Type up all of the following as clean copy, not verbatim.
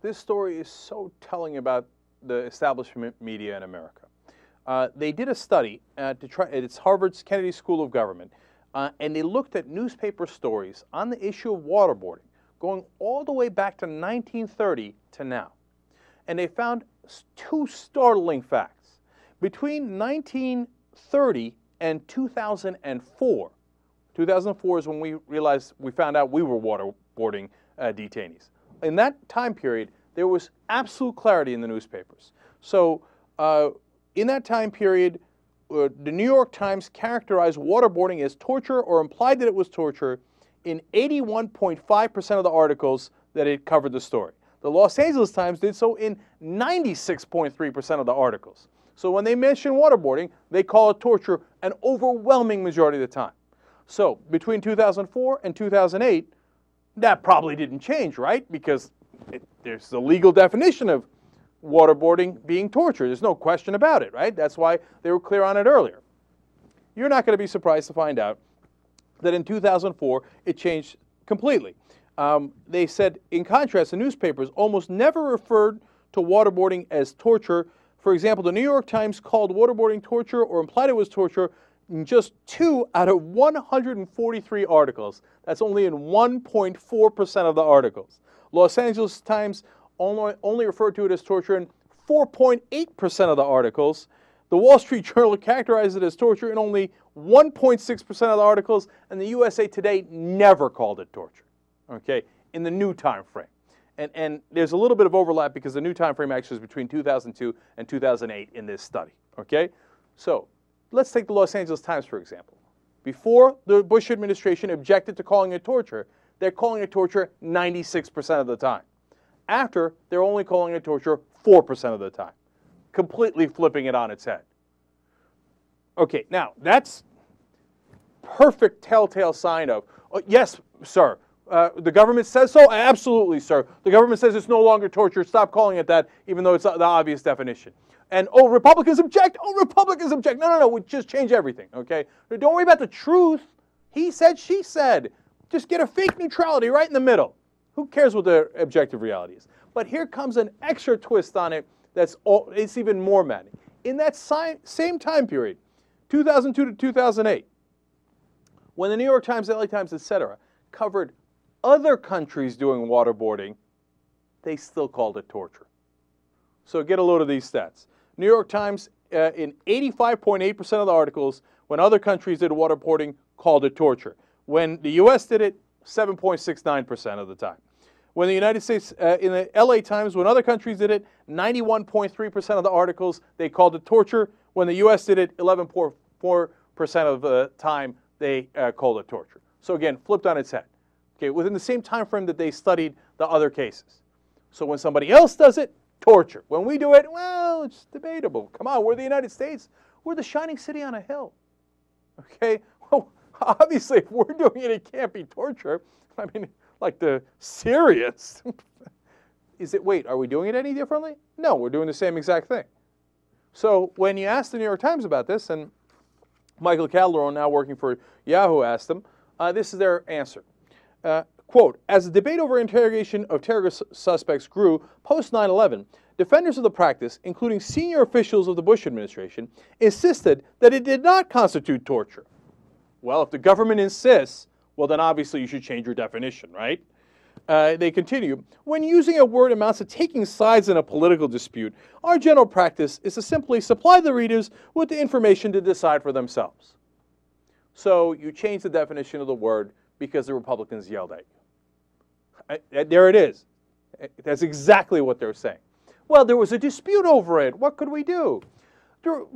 This story is so telling about the establishment media in America. They did a study it's Harvard's Kennedy School of Government, and they looked at newspaper stories on the issue of waterboarding going all the way back to 1930 to now. And they found two startling facts. Between 1930 and 2004, 2004 is when we found out we were waterboarding detainees. In that time period, there was absolute clarity in the newspapers. So in that time period, the New York Times characterized waterboarding as torture or implied that it was torture in 81.5% of the articles that it covered the story. The Los Angeles Times did so in 96.3% of the articles. So when they mention waterboarding, they call it torture an overwhelming majority of the time. So between 2004 and 2008, that probably didn't change, right? Because there's the legal definition of waterboarding being torture. There's no question about it, right? That's why they were clear on it earlier. You're not going to be surprised to find out that in 2004, it changed completely. They said, in contrast, the newspapers almost never referred to waterboarding as torture. For example, the New York Times called waterboarding torture or implied it was torture in just 2 out of 143 articles. That's only in 1.4% of the articles. Los Angeles Times only referred to it as torture in 4.8% of the articles. The Wall Street Journal characterized it as torture in only 1.6% of the articles, and the USA Today never called it torture, okay, in the new time frame. And there's a little bit of overlap because the new time frame actually is between 2002 and 2008 in this study, okay? So let's take the Los Angeles Times, for example. Before the Bush administration objected to calling it torture, they're calling it torture 96% of the time. After, they're only calling it torture 4% of the time, completely flipping it on its head. Okay, now that's perfect telltale sign of, yes, sir, the government says so? Absolutely, sir. The government says it's no longer torture. Stop calling it that, even though it's the obvious definition. And, oh, Republicans object? Oh, Republicans object. No, we just change everything, okay? Don't worry about the truth. He said, she said. Just get a fake neutrality right in the middle. Who cares what the objective reality is? But here comes an extra twist on it it's even more maddening. In that same time period, 2002 to 2008, when the New York Times, LA Times, etc., covered other countries doing waterboarding, they still called it torture. So get a load of these stats. New York Times, in 85.8% of the articles, when other countries did waterboarding, called it torture. When the U.S. did it, 7.69% of the time. When the United States, in the LA Times, when other countries did it, 91.3% of the articles, they called it torture. When the U.S. did it, 11.4% of the time, they called it torture. So again, flipped on its head. Okay, within the same time frame that they studied the other cases. So when somebody else does it, torture. When we do it, well, it's debatable. Come on, we're the United States. We're the shining city on a hill. Okay? Well, obviously, if we're doing it, it can't be torture. I mean, like the serious. Wait, are we doing it any differently? No, we're doing the same exact thing. So when you ask the New York Times about this, and Michael Calderon, now working for Yahoo, asked them, this is their answer. Quote, as the debate over interrogation of terrorist suspects grew post 9/11, defenders of the practice, including senior officials of the Bush administration, insisted that it did not constitute torture. Well, if the government insists, well, then obviously you should change your definition, right? They continue, when using a word amounts to taking sides in a political dispute, our general practice is to simply supply the readers with the information to decide for themselves. So you change the definition of the word because the Republicans yelled at you. There it is. That's exactly what they're saying. Well, there was a dispute over it. What could we do?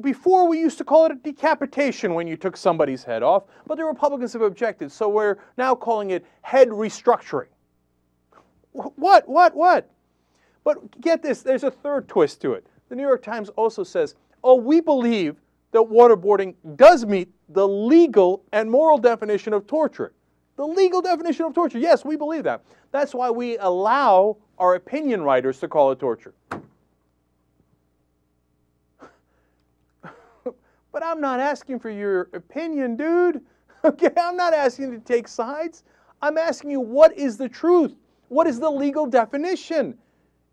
Before, we used to call it a decapitation when you took somebody's head off, but the Republicans have objected, so we're now calling it head restructuring. What? But get this, there's a third twist to it. The New York Times also says, oh, we believe that waterboarding does meet the legal and moral definition of torture. The legal definition of torture, yes, we believe that. That's why we allow our opinion writers to call it torture. But I'm not asking for your opinion, dude. Okay, I'm not asking you to take sides. I'm asking you, what is the truth? What is the legal definition?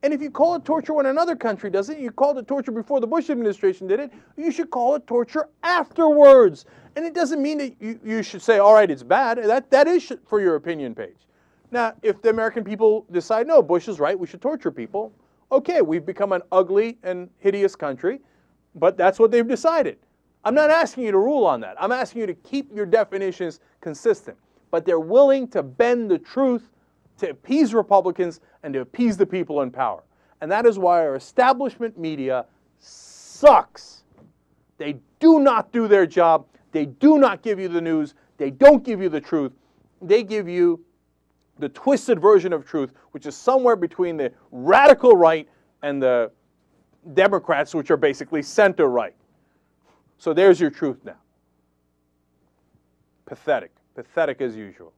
And if you call it torture when another country does it, you called it torture before the Bush administration did it, you should call it torture afterwards. And it doesn't mean that you should say, all right, it's bad. That is for your opinion page. Now, if the American people decide, no, Bush is right, we should torture people, okay, we've become an ugly and hideous country, but that's what they've decided. I'm not asking you to rule on that. I'm asking you to keep your definitions consistent. But they're willing to bend the truth to appease Republicans and to appease the people in power. And that is why our establishment media sucks. They do not do their job. They do not give you the news. They don't give you the truth. They give you the twisted version of truth, which is somewhere between the radical right and the Democrats, which are basically center right. So there's your truth now. Pathetic. Pathetic as usual.